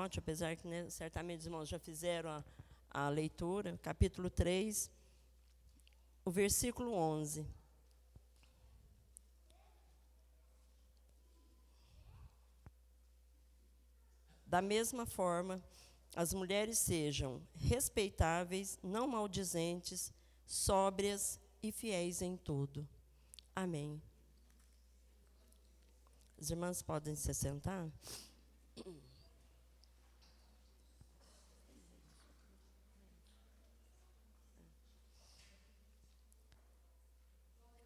Timóteo, apesar que, né, certamente os irmãos já fizeram a leitura, capítulo 3, o versículo 11. Da mesma forma, as mulheres sejam respeitáveis, não maldizentes, sóbrias e fiéis em tudo. Amém. As irmãs podem se sentar?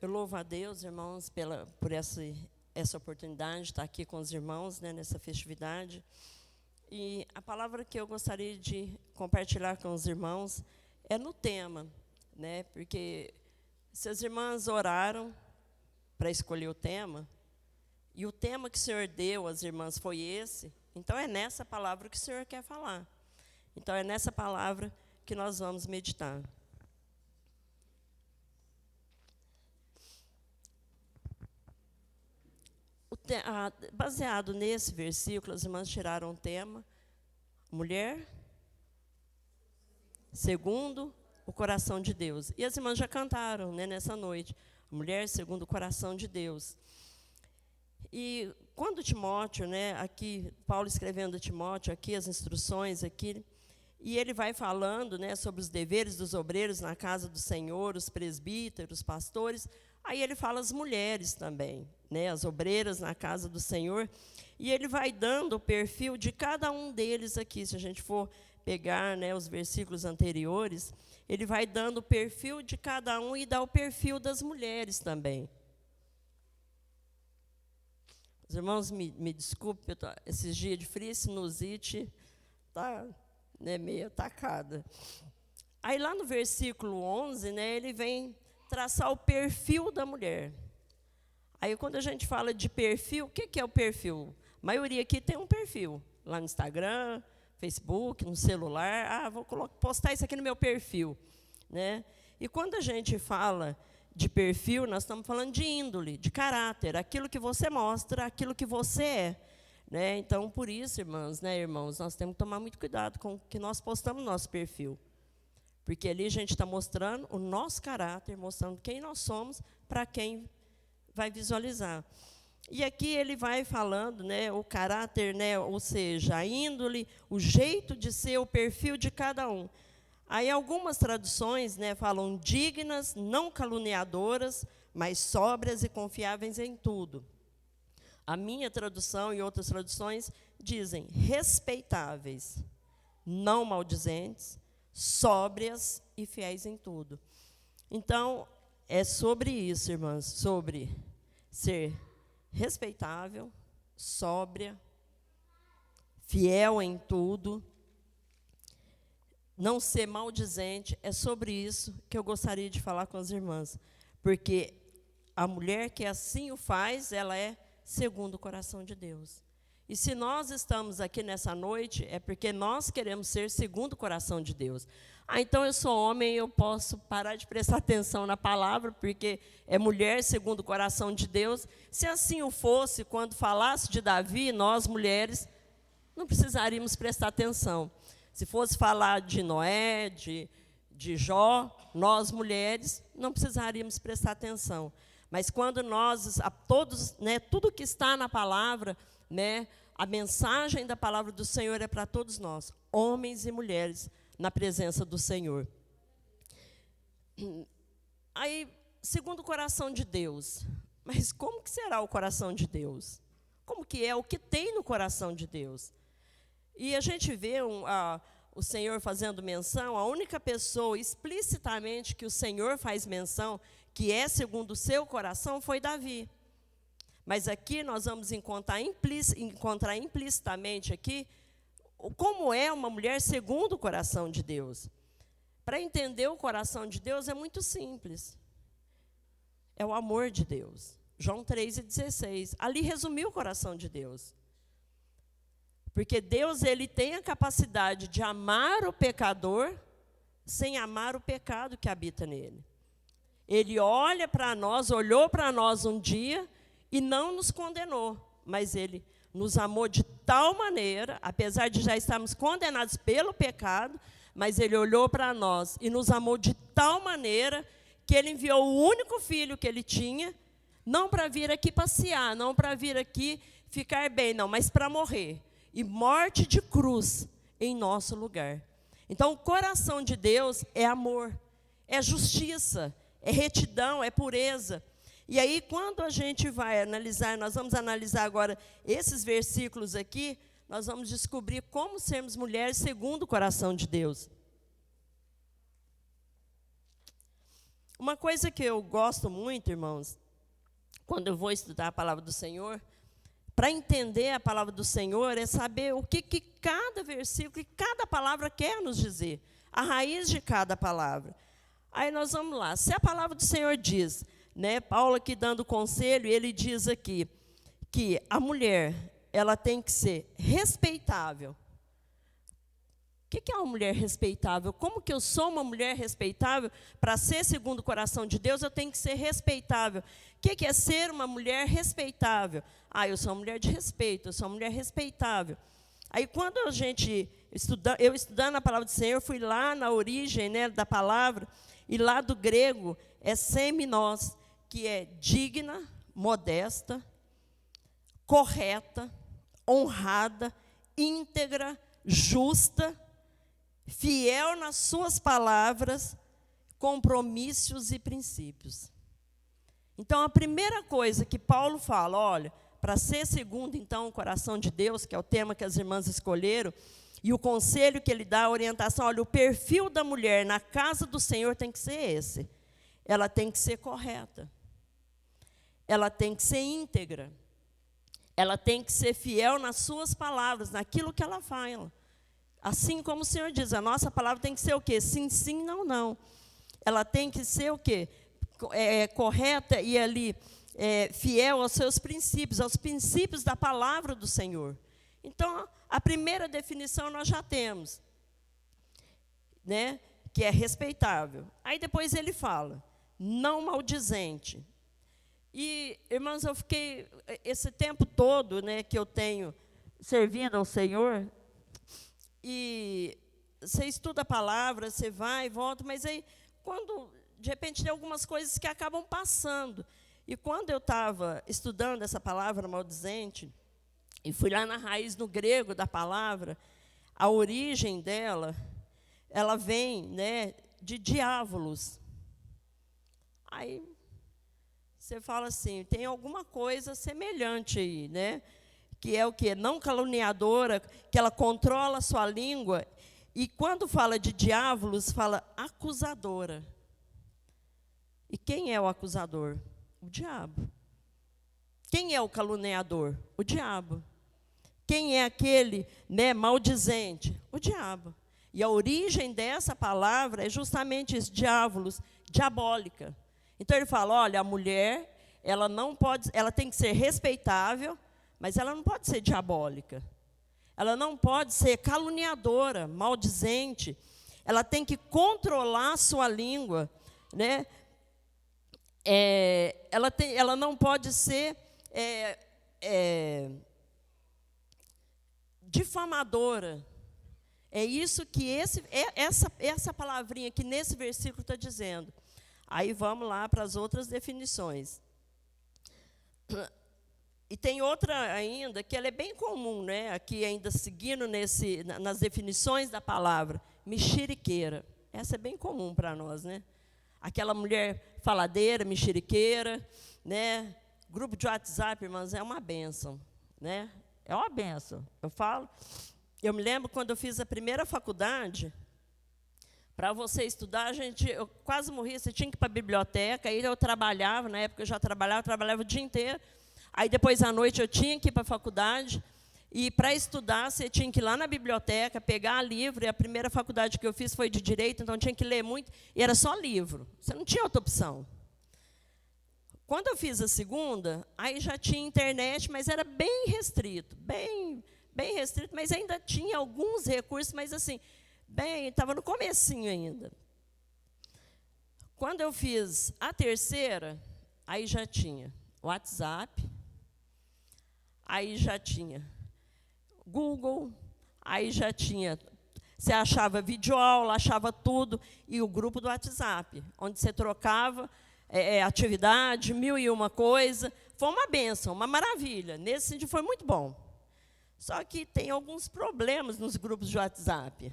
Eu louvo a Deus, irmãos, por essa oportunidade de estar aqui com os irmãos, né, nessa festividade. E a palavra que eu gostaria de compartilhar com os irmãos é no tema, né, porque se as irmãs oraram para escolher o tema, e o tema que o Senhor deu às irmãs foi esse, então é nessa palavra que o Senhor quer falar. Então é nessa palavra que nós vamos meditar. Baseado nesse versículo, as irmãs tiraram o tema, mulher, segundo o coração de Deus. E as irmãs já cantaram, né, nessa noite, mulher segundo o coração de Deus. E quando Timóteo, né, aqui, Paulo escrevendo a Timóteo, aqui as instruções, aqui, e ele vai falando, né, sobre os deveres dos obreiros na casa do Senhor, os presbíteros, os pastores, aí ele fala as mulheres também, né, as obreiras na casa do Senhor, e ele vai dando o perfil de cada um deles aqui. Se a gente for pegar, né, os versículos anteriores, ele vai dando o perfil de cada um e dá o perfil das mulheres também. Os irmãos, me desculpem, esses dias de frio, sinusite está, né, meio atacada. Aí lá no versículo 11, né, ele vem traçar o perfil da mulher. Aí quando a gente fala de perfil, o que é o perfil? A maioria aqui tem um perfil, lá no Instagram, Facebook, no celular. Vou postar isso aqui no meu perfil, né? E quando a gente fala de perfil, nós estamos falando de índole, de caráter, aquilo que você mostra, aquilo que você é, né? Então, por isso, irmãs, né, irmãos, nós temos que tomar muito cuidado com o que nós postamos no nosso perfil. Porque ali a gente está mostrando o nosso caráter, mostrando quem nós somos para quem vai visualizar. E aqui ele vai falando, né, o caráter, né, ou seja, a índole, o jeito de ser, o perfil de cada um. Aí algumas traduções, né, falam dignas, não caluniadoras, mas sóbrias e confiáveis em tudo. A minha tradução e outras traduções dizem respeitáveis, não maldizentes, sóbrias e fiéis em tudo. Então, é sobre isso, irmãs, sobre ser respeitável, sóbria, fiel em tudo, não ser maldizente. É sobre isso que eu gostaria de falar com as irmãs, porque a mulher que assim o faz, ela é segundo o coração de Deus. E se nós estamos aqui nessa noite, é porque nós queremos ser segundo o coração de Deus. Então eu sou homem e eu posso parar de prestar atenção na palavra, porque é mulher segundo o coração de Deus. Se assim o fosse, quando falasse de Davi, nós mulheres, não precisaríamos prestar atenção. Se fosse falar de Noé, de Jó, nós mulheres, não precisaríamos prestar atenção. Mas quando nós, a todos, né, tudo que está na palavra, né, a mensagem da palavra do Senhor é para todos nós, homens e mulheres, na presença do Senhor. Aí, segundo o coração de Deus, mas como que será o coração de Deus? Como que é? O que tem no coração de Deus? E a gente vê o Senhor fazendo menção, a única pessoa explicitamente que o Senhor faz menção, que é segundo o seu coração, foi Davi. Mas aqui nós vamos encontrar implicitamente aqui como é uma mulher segundo o coração de Deus. Para entender o coração de Deus é muito simples. É o amor de Deus. João 3,16. Ali resumiu o coração de Deus. Porque Deus, ele tem a capacidade de amar o pecador sem amar o pecado que habita nele. Ele olha para nós, olhou para nós um dia e não nos condenou, mas ele nos amou de tal maneira, apesar de já estarmos condenados pelo pecado, mas Ele olhou para nós e nos amou de tal maneira que Ele enviou o único filho que Ele tinha, não para vir aqui passear, não para vir aqui ficar bem, não, mas para morrer. E morte de cruz em nosso lugar. Então, o coração de Deus é amor, é justiça, é retidão, é pureza. E aí, quando a gente vai analisar, nós vamos analisar agora esses versículos aqui, nós vamos descobrir como sermos mulheres segundo o coração de Deus. Uma coisa que eu gosto muito, irmãos, quando eu vou estudar a palavra do Senhor, para entender a palavra do Senhor, é saber o que cada versículo, que cada palavra quer nos dizer, a raiz de cada palavra. Aí nós vamos lá, se a palavra do Senhor diz, né, Paulo aqui dando conselho, ele diz aqui, que a mulher, ela tem que ser respeitável. O que é uma mulher respeitável? Como que eu sou uma mulher respeitável? Para ser segundo o coração de Deus, eu tenho que ser respeitável. O que é ser uma mulher respeitável? Eu sou uma mulher de respeito, eu sou uma mulher respeitável. Aí, quando eu estudando a palavra do Senhor, fui lá na origem, né, da palavra, e lá do grego é seminós, que é digna, modesta, correta, honrada, íntegra, justa, fiel nas suas palavras, compromissos e princípios. Então, a primeira coisa que Paulo fala, olha, para ser segundo, então, o coração de Deus, que é o tema que as irmãs escolheram, e o conselho que ele dá, a orientação, olha, o perfil da mulher na casa do Senhor tem que ser esse. Ela tem que ser correta. Ela tem que ser íntegra. Ela tem que ser fiel nas suas palavras, naquilo que ela fala. Assim como o Senhor diz, a nossa palavra tem que ser o quê? Sim, sim, não, não. Ela tem que ser o quê? Correta e ali fiel aos seus princípios, aos princípios da palavra do Senhor. Então, a primeira definição nós já temos, né, que é respeitável. Aí depois ele fala, não maldizente. E, irmãos, eu fiquei, esse tempo todo, né, que eu tenho servindo ao Senhor, e você estuda a palavra, você vai e volta, mas aí, quando, de repente, tem algumas coisas que acabam passando. E quando eu estava estudando essa palavra maldizente, e fui lá na raiz, no grego da palavra, a origem dela, ela vem, né, de diávolos. Aí, você fala assim, tem alguma coisa semelhante aí, né? Que é o quê? Não caluniadora, que ela controla a sua língua, e quando fala de diávolos, fala acusadora. E quem é o acusador? O diabo. Quem é o caluniador? O diabo. Quem é aquele, né, maldizente? O diabo. E a origem dessa palavra é justamente isso, diávolos, diabólica. Então ele fala, olha, a mulher, ela não pode, ela tem que ser respeitável, mas ela não pode ser diabólica. Ela não pode ser caluniadora, maldizente. Ela tem que controlar a sua língua, né? Ela não pode ser difamadora. É isso que essa palavrinha que nesse versículo está dizendo. Aí vamos lá para as outras definições. E tem outra ainda, que ela é bem comum, né? Aqui ainda seguindo nas definições da palavra, mexeriqueira. Essa é bem comum para nós, né? Aquela mulher faladeira, mexeriqueira, né? Grupo de WhatsApp, irmãos, é uma bênção, né? É uma bênção. Eu me lembro quando eu fiz a primeira faculdade, para você estudar, eu quase morria, você tinha que ir para a biblioteca, aí eu trabalhava, na época eu já trabalhava o dia inteiro, aí depois à noite eu tinha que ir para a faculdade, e para estudar você tinha que ir lá na biblioteca, pegar livro, e a primeira faculdade que eu fiz foi de Direito, então tinha que ler muito, e era só livro, você não tinha outra opção. Quando eu fiz a segunda, aí já tinha internet, mas era bem restrito, bem restrito, mas ainda tinha alguns recursos, mas assim, estava no comecinho ainda. Quando eu fiz a terceira, aí já tinha WhatsApp, aí já tinha Google, aí já tinha, você achava videoaula, achava tudo, e o grupo do WhatsApp, onde você trocava atividade, 1001 coisa. Foi uma bênção, uma maravilha. Nesse sentido, foi muito bom. Só que tem alguns problemas nos grupos de WhatsApp.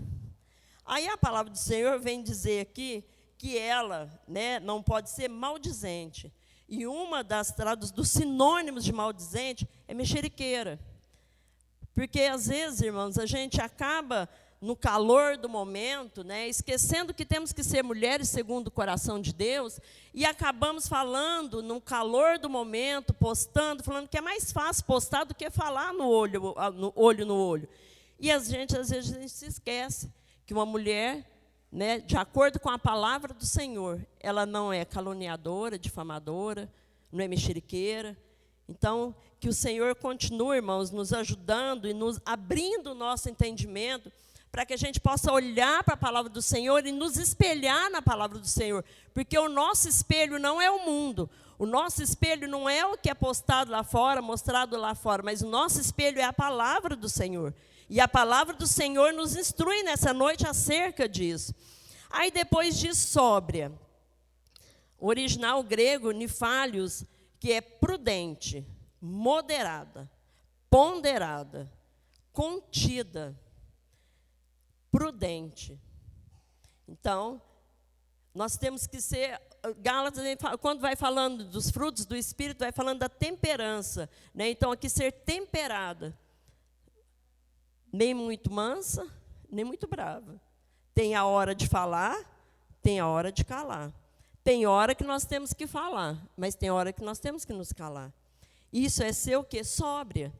Aí a palavra do Senhor vem dizer aqui que ela, né, não pode ser maldizente. E uma dos sinônimos de maldizente é mexeriqueira. Porque, às vezes, irmãos, a gente acaba, no calor do momento, né, esquecendo que temos que ser mulheres segundo o coração de Deus, e acabamos falando no calor do momento, postando, falando que é mais fácil postar do que falar no olho no olho. E às vezes a gente se esquece que uma mulher, né, de acordo com a palavra do Senhor, ela não é caluniadora, difamadora, não é mexeriqueira. Então, que o Senhor continue, irmãos, nos ajudando e nos abrindo o nosso entendimento, para que a gente possa olhar para a palavra do Senhor e nos espelhar na palavra do Senhor. Porque o nosso espelho não é o mundo, o nosso espelho não é o que é postado lá fora, mostrado lá fora, mas o nosso espelho é a palavra do Senhor. E a palavra do Senhor nos instrui nessa noite acerca disso. Aí depois diz sóbria. O original grego, nifalios, que é prudente, moderada, ponderada, contida, prudente. Então, nós temos que ser, Gálatas, quando vai falando dos frutos do Espírito, vai falando da temperança, né? Então, aqui ser temperada, nem muito mansa, nem muito brava. Tem a hora de falar, tem a hora de calar. Tem hora que nós temos que falar, mas tem hora que nós temos que nos calar. Isso é ser o quê? Sóbria.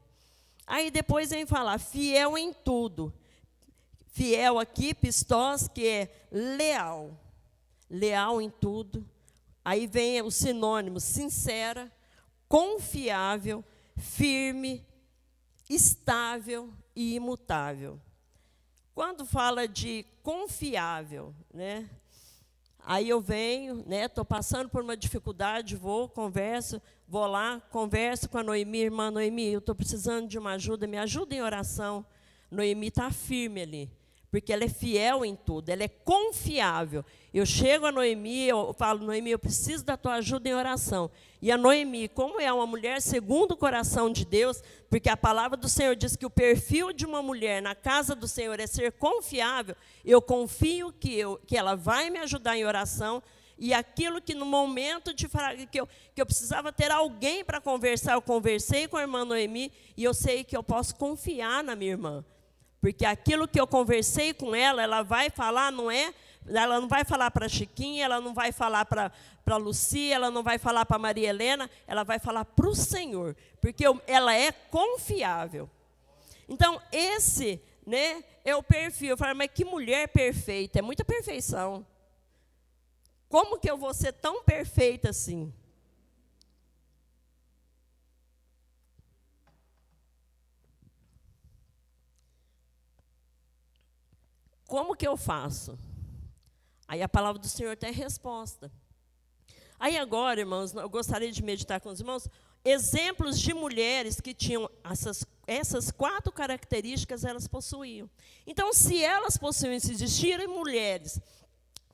Aí depois vem falar, fiel em tudo. Fiel aqui, pistós, que é leal. Leal em tudo. Aí vem o sinônimo, sincera, confiável, firme, estável e imutável. Quando fala de confiável, né? Aí eu venho, né, estou passando por uma dificuldade, converso, vou lá, converso com a Noemi, irmã Noemi, eu estou precisando de uma ajuda, me ajuda em oração. Noemi está firme ali, porque ela é fiel em tudo, ela é confiável. Eu chego a Noemi, eu falo, Noemi, eu preciso da tua ajuda em oração. E a Noemi, como é uma mulher segundo o coração de Deus, porque a palavra do Senhor diz que o perfil de uma mulher na casa do Senhor é ser confiável, eu confio que ela vai me ajudar em oração, e aquilo que no momento que eu precisava ter alguém para conversar, eu conversei com a irmã Noemi, e eu sei que eu posso confiar na minha irmã. Porque aquilo que eu conversei com ela, ela vai falar, ela não vai falar para a Chiquinha, ela não vai falar para a Lucia, ela não vai falar para a Maria Helena, ela vai falar para o Senhor, porque ela é confiável. Então, esse, né, é o perfil. Eu falo, mas que mulher perfeita, é muita perfeição. Como que eu vou ser tão perfeita assim? Como que eu faço? Aí a palavra do Senhor tem resposta. Aí agora, irmãos, eu gostaria de meditar com os irmãos, exemplos de mulheres que tinham essas 4 características, elas possuíam. Então, se elas possuíam, se existirem mulheres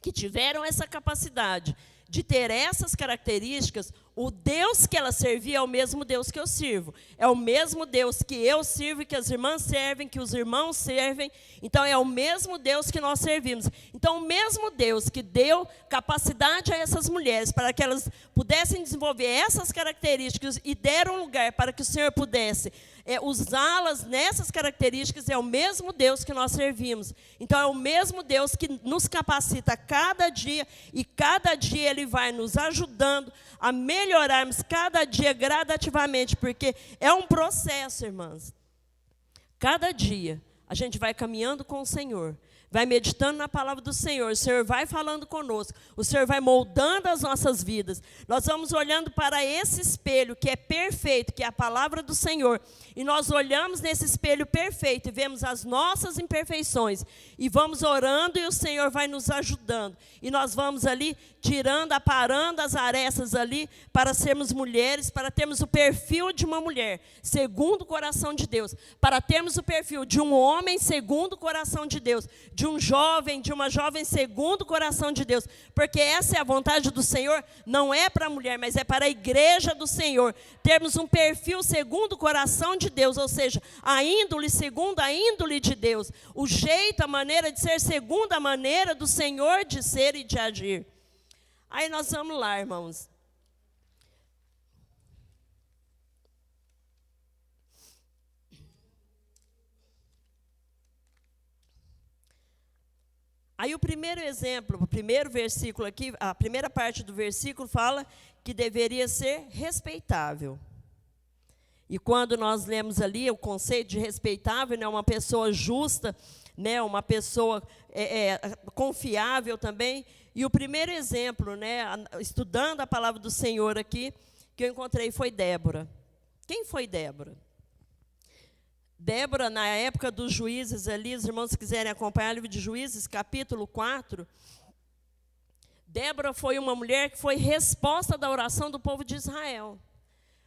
que tiveram essa capacidade de ter essas características, o Deus que ela servia é o mesmo Deus que eu sirvo. É o mesmo Deus que eu sirvo e que as irmãs servem, que os irmãos servem. Então, é o mesmo Deus que nós servimos. Então, o mesmo Deus que deu capacidade a essas mulheres para que elas pudessem desenvolver essas características e deram lugar para que o Senhor pudesse usá-las nessas características, é o mesmo Deus que nós servimos. Então, é o mesmo Deus que nos capacita cada dia, e cada dia Ele vai nos ajudando a melhorarmos cada dia gradativamente, porque é um processo, irmãs. Cada dia a gente vai caminhando com o Senhor, vai meditando na palavra do Senhor, o Senhor vai falando conosco, o Senhor vai moldando as nossas vidas. Nós vamos olhando para esse espelho que é perfeito, que é a palavra do Senhor, e nós olhamos nesse espelho perfeito e vemos as nossas imperfeições, e vamos orando e o Senhor vai nos ajudando, e nós vamos ali tirando, aparando as arestas ali, para sermos mulheres, para termos o perfil de uma mulher, segundo o coração de Deus, para termos o perfil de um homem segundo o coração de Deus, de um jovem, de uma jovem segundo o coração de Deus, porque essa é a vontade do Senhor, não é para a mulher, mas é para a igreja do Senhor, termos um perfil segundo o coração de Deus, ou seja, a índole segundo a índole de Deus, o jeito, a maneira de ser segundo a maneira do Senhor de ser e de agir. Aí nós vamos lá, irmãos. Aí o primeiro exemplo, o primeiro versículo aqui, a primeira parte do versículo fala que deveria ser respeitável. E quando nós lemos ali o conceito de respeitável, né, uma pessoa justa, né, uma pessoa confiável também. E o primeiro exemplo, né, estudando a palavra do Senhor aqui, que eu encontrei foi Débora. Quem foi Débora? Débora, na época dos juízes ali, os irmãos quiserem acompanhar o livro de Juízes, capítulo 4, Débora foi uma mulher que foi resposta da oração do povo de Israel.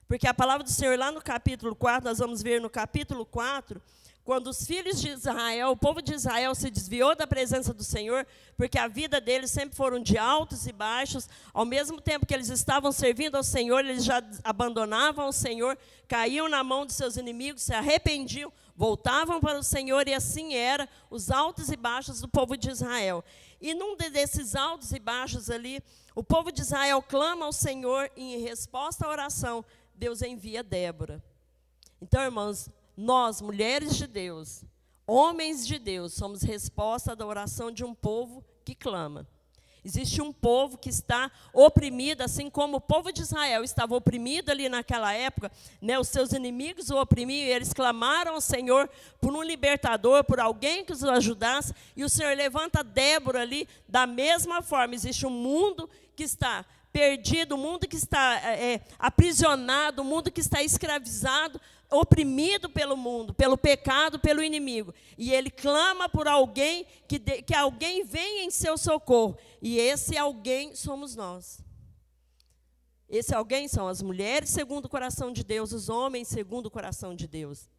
Porque a palavra do Senhor, lá no capítulo 4, nós vamos ver no capítulo 4, quando os filhos de Israel, o povo de Israel se desviou da presença do Senhor, porque a vida deles sempre foram de altos e baixos, ao mesmo tempo que eles estavam servindo ao Senhor, eles já abandonavam o Senhor, caíam na mão de seus inimigos, se arrependiam, voltavam para o Senhor, e assim era os altos e baixos do povo de Israel. E num desses altos e baixos ali, o povo de Israel clama ao Senhor, e em resposta à oração, Deus envia Débora. Então, irmãos, nós, mulheres de Deus, homens de Deus, somos resposta da oração de um povo que clama. Existe um povo que está oprimido, assim como o povo de Israel estava oprimido ali naquela época, né, os seus inimigos o oprimiam, e eles clamaram ao Senhor por um libertador, por alguém que os ajudasse, e o Senhor levanta Débora ali, da mesma forma. Existe um mundo que está perdido, um mundo que está aprisionado, um mundo que está escravizado, oprimido pelo mundo, pelo pecado, pelo inimigo. E ele clama por alguém, que alguém venha em seu socorro. E esse alguém somos nós. Esse alguém são as mulheres segundo o coração de Deus, os homens segundo o coração de Deus.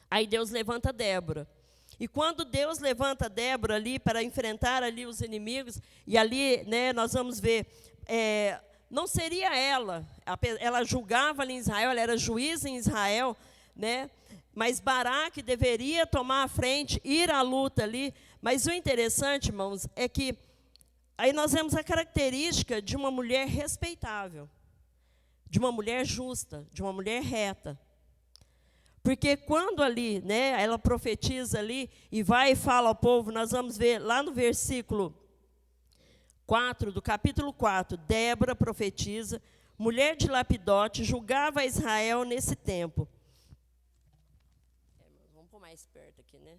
Aí Deus levanta Débora. E quando Deus levanta Débora ali para enfrentar ali os inimigos, e ali, né, nós vamos ver, não seria ela julgava ali em Israel, ela era juíza em Israel, né? Mas Baraque deveria tomar a frente, ir à luta ali. Mas o interessante, irmãos, é que aí nós vemos a característica de uma mulher respeitável, de uma mulher justa, de uma mulher reta. Porque quando ali, né, ela profetiza ali e vai e fala ao povo, nós vamos ver lá no versículo 4, do capítulo 4, Débora profetiza, mulher de Lapidote, julgava Israel nesse tempo. Vamos pôr mais perto aqui, né?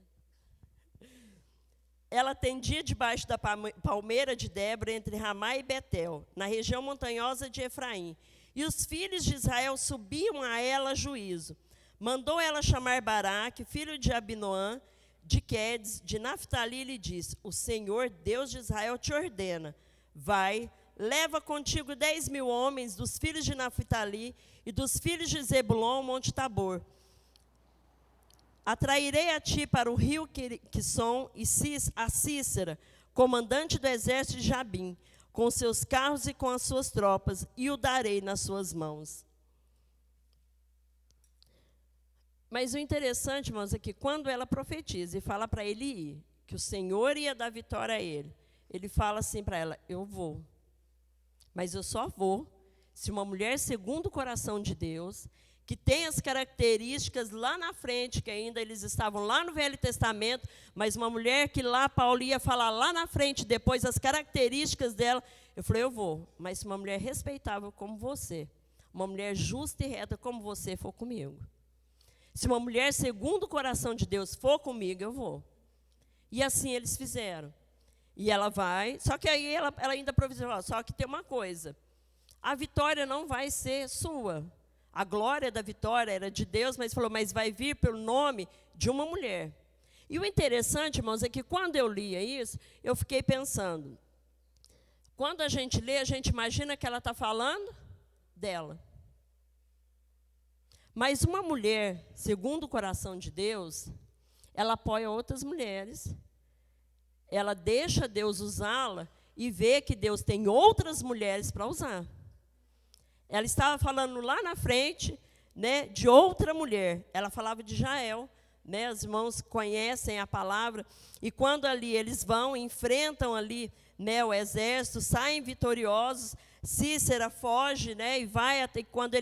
Ela tendia debaixo da palmeira de Débora, entre Ramá e Betel, na região montanhosa de Efraim. E os filhos de Israel subiam a ela a juízo. Mandou ela chamar Baraque, filho de Abinoam, de Quedes, de Naftali, e lhe disse: o Senhor, Deus de Israel, te ordena, vai, leva contigo 10.000 homens dos filhos de Naftali e dos filhos de Zebulon, Monte Tabor. Atrairei a ti para o rio Quisson e a Cícera, comandante do exército de Jabim, com seus carros e com as suas tropas, e o darei nas suas mãos. Mas o interessante, irmãos, é que quando ela profetiza e fala para ele ir, que o Senhor ia dar vitória a ele, ele fala assim para ela: eu vou, mas eu só vou se uma mulher segundo o coração de Deus, que tem as características lá na frente, que ainda eles estavam lá no Velho Testamento, mas uma mulher que lá Paulo ia falar lá na frente, depois as características dela, eu falei: eu vou, mas se uma mulher respeitável como você, uma mulher justa e reta como você for comigo. Se uma mulher segundo o coração de Deus for comigo, eu vou. E assim eles fizeram. E ela vai, só que aí ela ainda provisionou, só que tem uma coisa. A vitória não vai ser sua. A glória da vitória era de Deus, mas falou, mas vai vir pelo nome de uma mulher. E o interessante, irmãos, é que quando eu lia isso, eu fiquei pensando. Quando a gente lê, a gente imagina que ela está falando dela. Mas uma mulher, segundo o coração de Deus, ela apoia outras mulheres. Ela deixa Deus usá-la e vê que Deus tem outras mulheres para usar. Ela estava falando lá na frente, né, de outra mulher. Ela falava de Jael, né, os irmãos conhecem a palavra. E quando ali eles vão, enfrentam ali, né, o exército, saem vitoriosos. Cícera foge, né, e vai até quando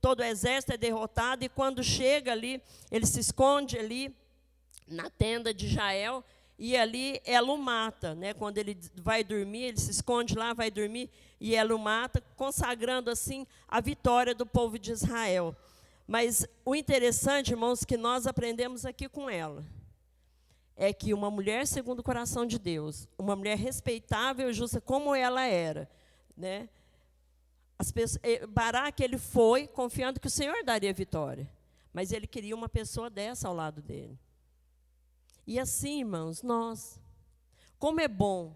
todo o exército é derrotado. E quando chega ali, ele se esconde ali na tenda de Jael. E ali ela o mata, né? Quando ele vai dormir, ele se esconde lá, vai dormir, e ela o mata, consagrando assim a vitória do povo de Israel. Mas o interessante, irmãos, que nós aprendemos aqui com ela, é que uma mulher segundo o coração de Deus, uma mulher respeitável e justa como ela era, né? Baraque, ele foi confiando que o Senhor daria vitória, mas ele queria uma pessoa dessa ao lado dele. E assim, irmãos, nós, como é bom,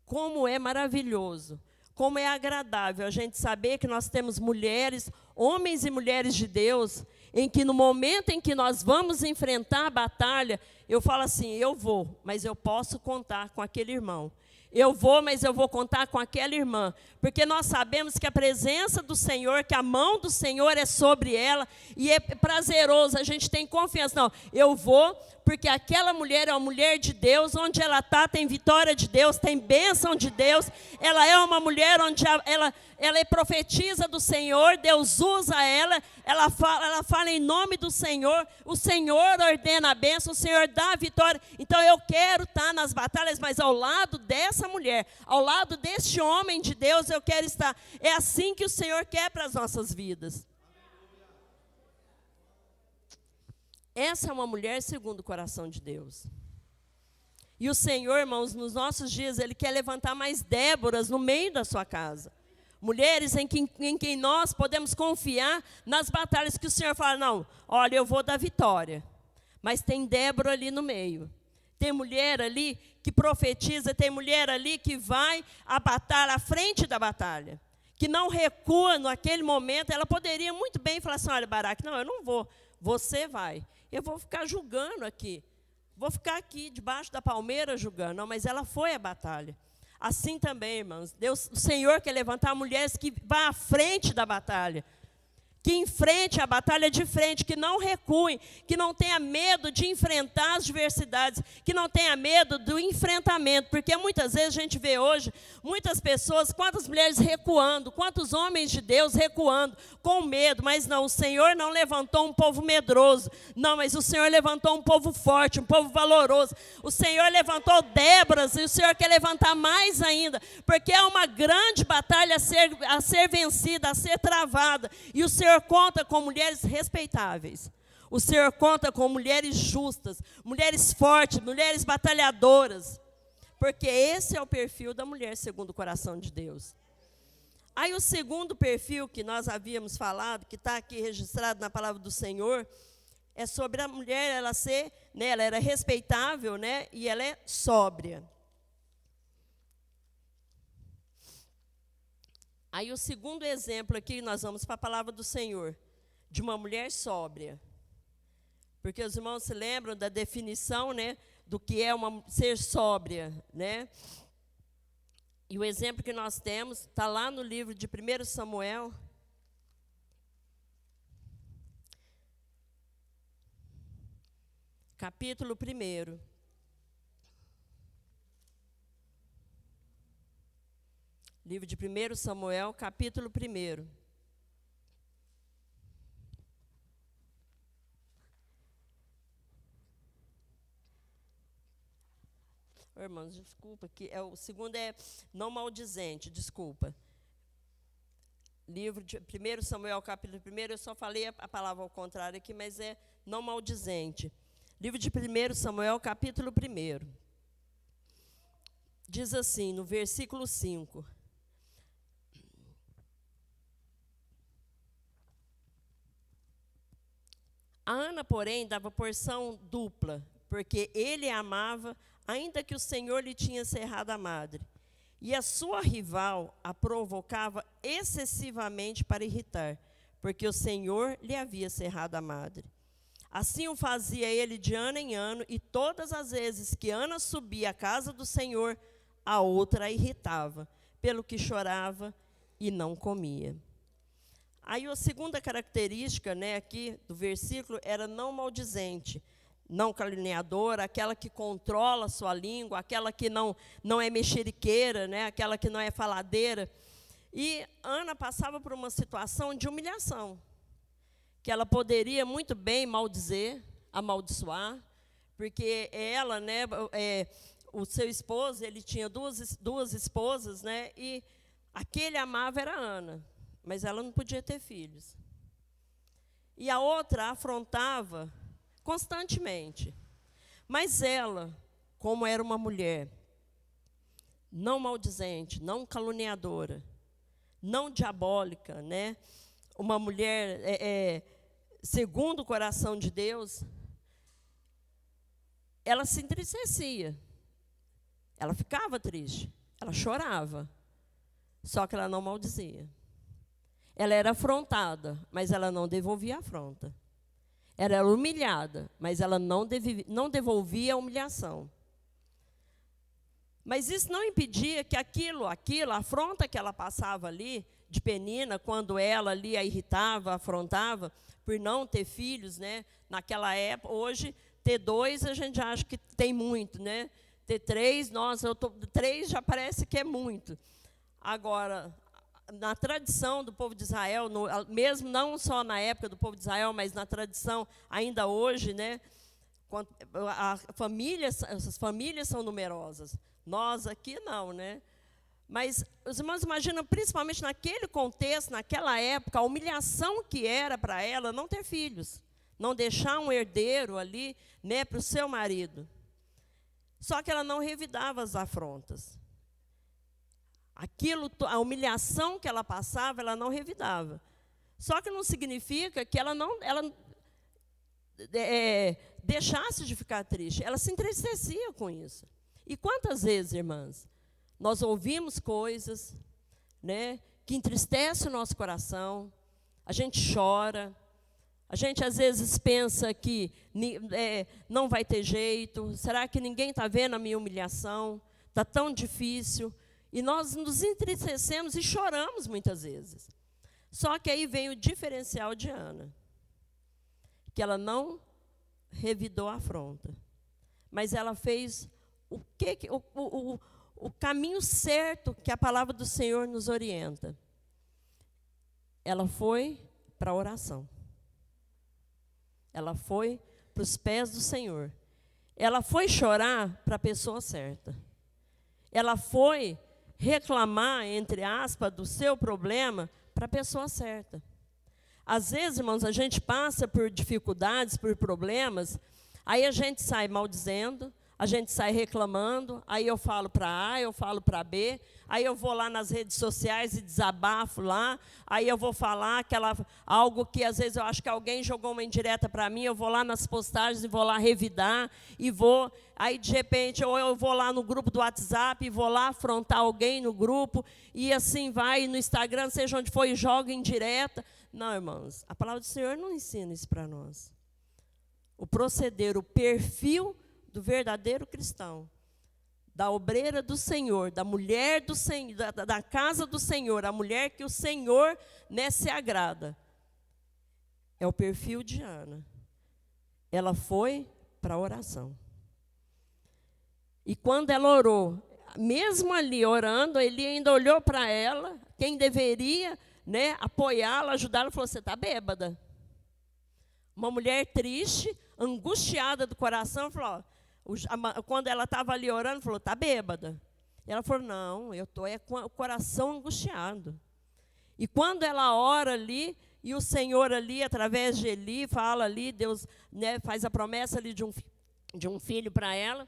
como é maravilhoso, como é agradável a gente saber que nós temos mulheres, homens e mulheres de Deus, em que no momento em que nós vamos enfrentar a batalha, eu falo assim, eu vou, mas eu posso contar com aquele irmão. Eu vou, mas eu vou contar com aquela irmã, porque nós sabemos que a presença do Senhor, que a mão do Senhor é sobre ela, e é prazeroso, a gente tem confiança. Não, eu vou, porque aquela mulher é uma mulher de Deus, onde ela está tem vitória de Deus, tem bênção de Deus, ela é uma mulher onde ela é profetisa do Senhor, Deus usa ela fala em nome do Senhor, o Senhor ordena a bênção, o Senhor dá a vitória. Então eu quero estar nas batalhas, mas ao lado dessa mulher, ao lado deste homem de Deus, eu quero estar. É assim que o Senhor quer para as nossas vidas. Essa é uma mulher segundo o coração de Deus. E o Senhor, irmãos, nos nossos dias, Ele quer levantar mais Déboras no meio da sua casa. Mulheres em quem nós podemos confiar nas batalhas que o Senhor fala, não, olha, eu vou dar vitória. Mas tem Débora ali no meio. Tem mulher ali que profetiza, tem mulher ali que vai à batalha, à frente da batalha. Que não recua naquele momento. Ela poderia muito bem falar assim, olha, Baraque, não, eu não vou, você vai. Eu vou ficar julgando aqui. Vou ficar aqui debaixo da palmeira julgando. Não, mas ela foi à batalha. Assim também, irmãos, Deus, o Senhor quer levantar mulheres que vão à frente da batalha, que enfrente a batalha de frente, que não recuem, que não tenha medo de enfrentar as diversidades, que não tenha medo do enfrentamento, porque muitas vezes a gente vê hoje muitas pessoas, quantas mulheres recuando, quantos homens de Deus recuando, com medo, mas não, o Senhor não levantou um povo medroso, não, mas o Senhor levantou um povo forte, um povo valoroso, o Senhor levantou Déboras, e o Senhor quer levantar mais ainda, porque é uma grande batalha a ser vencida, a ser travada, e o Senhor conta com mulheres respeitáveis. O Senhor conta com mulheres justas, mulheres fortes, mulheres batalhadoras. Porque esse é o perfil da mulher segundo o coração de Deus. Aí o segundo perfil que nós havíamos falado, que está aqui registrado na palavra do Senhor, é sobre a mulher, ela ser, né, ela era respeitável, né, e ela é sóbria. Aí o segundo exemplo aqui, nós vamos para a palavra do Senhor, de uma mulher sóbria. Porque os irmãos se lembram da definição, né, do que é ser sóbria, né? E o exemplo que nós temos está lá no livro de 1 Samuel. Capítulo 1. Livro de 1 Samuel, capítulo 1. Irmãos, desculpa, que o segundo é não maldizente, desculpa. Livro de 1 Samuel, capítulo 1, eu só falei a palavra ao contrário aqui, mas não maldizente. Livro de 1 Samuel, capítulo 1. Diz assim, no versículo 5. A Ana, porém, dava porção dupla, porque ele a amava, ainda que o Senhor lhe tinha cerrado a madre. E a sua rival a provocava excessivamente para irritar, porque o Senhor lhe havia cerrado a madre. Assim o fazia ele de ano em ano, e todas as vezes que Ana subia à casa do Senhor, a outra a irritava, pelo que chorava e não comia. Aí a segunda característica, né, aqui do versículo era não maldizente, não caluniadora, aquela que controla a sua língua, aquela que não é mexeriqueira, né, aquela que não é faladeira. E Ana passava por uma situação de humilhação, que ela poderia muito bem maldizer, amaldiçoar, porque ela, né, o seu esposo, ele tinha duas esposas, né, e a que ele amava era Ana, mas ela não podia ter filhos. E a outra a afrontava constantemente. Mas ela, como era uma mulher não maldizente, não caluniadora, não diabólica, né, uma mulher segundo o coração de Deus, ela se entristecia, ela ficava triste, ela chorava, só que ela não maldizia. Ela era afrontada, mas ela não devolvia a afronta. Ela era humilhada, mas ela não devolvia a humilhação. Mas isso não impedia que a afronta que ela passava ali, de Penina, quando ela ali a irritava, afrontava, por não ter filhos, né? Naquela época, hoje, ter 2 a gente acha que tem muito, né? Ter 3, nossa, 3 já parece que é muito. Agora, na tradição do povo de Israel, mesmo não só na época do povo de Israel, mas na tradição ainda hoje, né, essas famílias são numerosas. Nós aqui não, né? Mas os irmãos imaginam, principalmente naquele contexto, naquela época, a humilhação que era para ela não ter filhos, não deixar um herdeiro ali, né, para o seu marido. Só que ela não revidava as afrontas. A humilhação que ela passava, ela não revidava. Só que não significa que ela deixasse de ficar triste. Ela se entristecia com isso. E quantas vezes, irmãs, nós ouvimos coisas, né, que entristecem o nosso coração, a gente chora, a gente às vezes pensa que não vai ter jeito, será que ninguém está vendo a minha humilhação? Está tão difícil. E nós nos entristecemos e choramos muitas vezes. Só que aí vem o diferencial de Ana, que ela não revidou a afronta, mas ela fez o caminho certo que a palavra do Senhor nos orienta. Ela foi para a oração. Ela foi para os pés do Senhor. Ela foi chorar para a pessoa certa. Ela foi reclamar, entre aspas, do seu problema para a pessoa certa. Às vezes, irmãos, a gente passa por dificuldades, por problemas, aí a gente sai maldizendo, a gente sai reclamando, aí eu falo para A, eu falo para B, aí eu vou lá nas redes sociais e desabafo lá, aí eu vou falar algo que às vezes eu acho que alguém jogou uma indireta para mim, eu vou lá nas postagens e vou lá revidar, aí de repente ou eu vou lá no grupo do WhatsApp e vou lá afrontar alguém no grupo, e assim vai, no Instagram, seja onde for, e jogo indireta. Não, irmãos, a palavra do Senhor não ensina isso para nós. O proceder, o perfil do verdadeiro cristão, da obreira do Senhor, da mulher do Senhor, da casa do Senhor, a mulher que o Senhor, né, se agrada, é o perfil de Ana. Ela foi para a oração. E quando ela orou, mesmo ali orando, ele ainda olhou para ela, quem deveria, né, apoiá-la, ajudá-la, falou: você está bêbada. Uma mulher triste, angustiada do coração, falou, quando ela estava ali orando, falou: está bêbada. Ela falou: não, eu estou com o coração angustiado. E quando ela ora ali, e o Senhor ali, através de Eli, fala ali, Deus, né, faz a promessa ali de um filho para ela.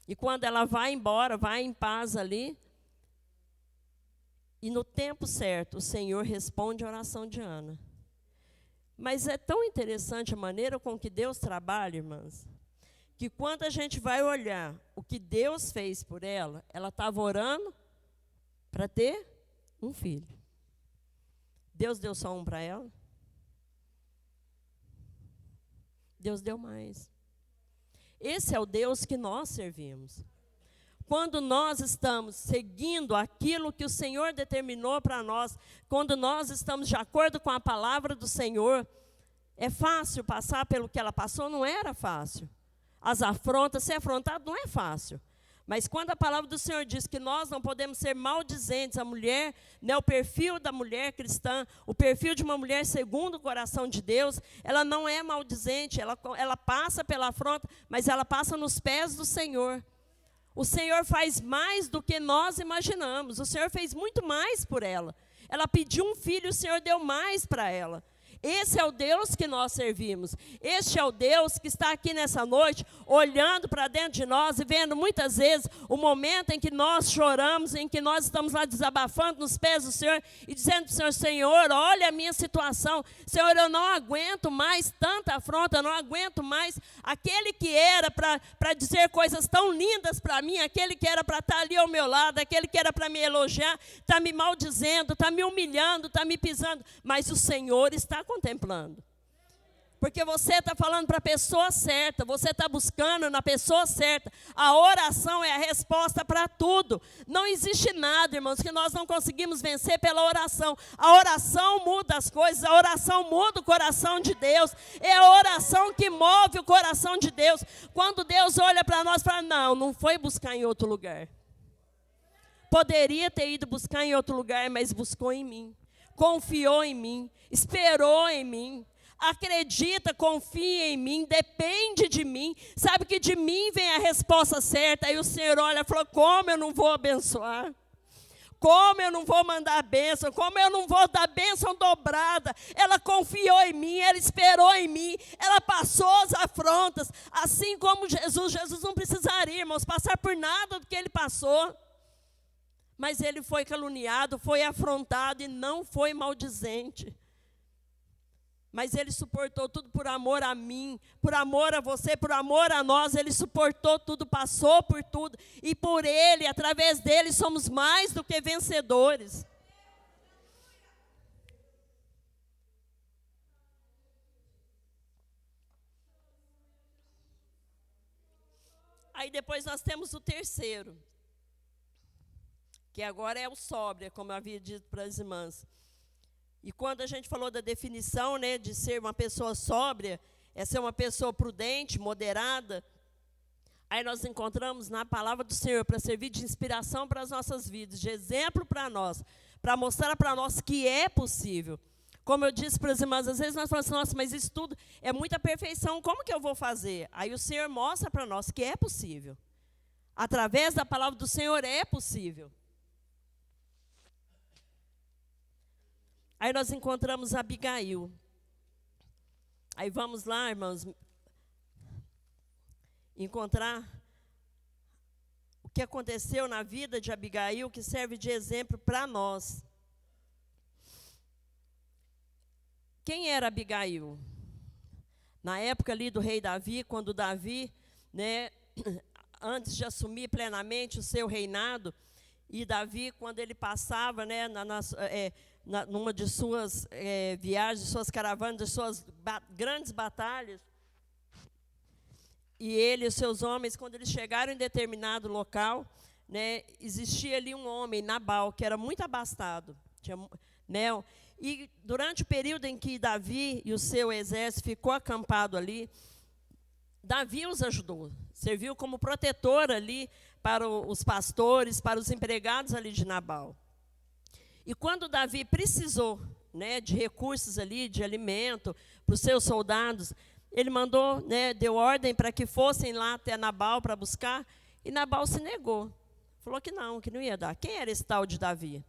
E quando ela vai embora, vai em paz ali, e no tempo certo, o Senhor responde a oração de Ana. Mas é tão interessante a maneira com que Deus trabalha, irmãs, que quando a gente vai olhar o que Deus fez por ela estava orando para ter um filho. Deus deu só um para ela? Deus deu mais. Esse é o Deus que nós servimos. Quando nós estamos seguindo aquilo que o Senhor determinou para nós, quando nós estamos de acordo com a palavra do Senhor, é fácil passar pelo que ela passou? Não era fácil. As afrontas, ser afrontado não é fácil. Mas quando a palavra do Senhor diz que nós não podemos ser maldizentes, a mulher, né, o perfil da mulher cristã, o perfil de uma mulher segundo o coração de Deus, ela não é maldizente, ela passa pela afronta, mas ela passa nos pés do Senhor. O Senhor faz mais do que nós imaginamos. O Senhor fez muito mais por ela. Ela pediu um filho, o Senhor deu mais para ela. Esse é o Deus que nós servimos. Este é o Deus que está aqui nessa noite, olhando para dentro de nós e vendo muitas vezes o momento em que nós choramos, em que nós estamos lá desabafando nos pés do Senhor e dizendo para o Senhor, Senhor, olha a minha situação. Senhor, eu não aguento mais tanta afronta, eu não aguento mais aquele que era para dizer coisas tão lindas para mim, aquele que era para estar ali ao meu lado, aquele que era para me elogiar, está me maldizendo, está me humilhando, está me pisando, mas o Senhor está contemplando. Porque você está falando para a pessoa certa, você está buscando na pessoa certa. A oração é a resposta para tudo. Não existe nada, irmãos, que nós não conseguimos vencer pela oração. A oração muda as coisas, a oração muda o coração de Deus. É a oração que move o coração de Deus. Quando Deus olha para nós e fala, não foi buscar em outro lugar. Poderia ter ido buscar em outro lugar, mas buscou em mim. Confiou em mim, esperou em mim, acredita, confia em mim, depende de mim, sabe que de mim vem a resposta certa. Aí o Senhor olha e falou, como eu não vou abençoar? Como eu não vou mandar bênção? Como eu não vou dar bênção dobrada? Ela confiou em mim, ela esperou em mim, ela passou as afrontas, assim como Jesus não precisaria, irmãos, passar por nada do que ele passou. Mas ele foi caluniado, foi afrontado e não foi maldizente. Mas ele suportou tudo por amor a mim, por amor a você, por amor a nós. Ele suportou tudo, passou por tudo. E por ele, através dele, somos mais do que vencedores. Aí depois nós temos o terceiro, que agora é o sóbria, como eu havia dito para as irmãs. E quando a gente falou da definição, né, de ser uma pessoa sóbria, é ser uma pessoa prudente, moderada, aí nós encontramos na palavra do Senhor para servir de inspiração para as nossas vidas, de exemplo para nós, para mostrar para nós que é possível. Como eu disse para as irmãs, às vezes nós falamos assim, nossa, mas isso tudo é muita perfeição, como que eu vou fazer? Aí o Senhor mostra para nós que é possível. Através da palavra do Senhor é possível. Aí nós encontramos Abigail. Aí vamos lá, irmãos, encontrar o que aconteceu na vida de Abigail, que serve de exemplo para nós. Quem era Abigail? Na época ali do rei Davi, quando Davi, né, antes de assumir plenamente o seu reinado, e Davi, quando ele passava, né, numa de suas viagens, de suas caravanas, de suas grandes batalhas, e ele e os seus homens, quando eles chegaram em determinado local, né, existia ali um homem, Nabal, que era muito abastado, né, e durante o período em que Davi e o seu exército ficou acampado ali, Davi os ajudou, serviu como protetor ali para os pastores, para os empregados ali de Nabal. E quando Davi precisou, né, de recursos ali, de alimento para os seus soldados, ele mandou, né, deu ordem para que fossem lá até Nabal para buscar, e Nabal se negou. Falou que não ia dar. Quem era esse tal de Davi?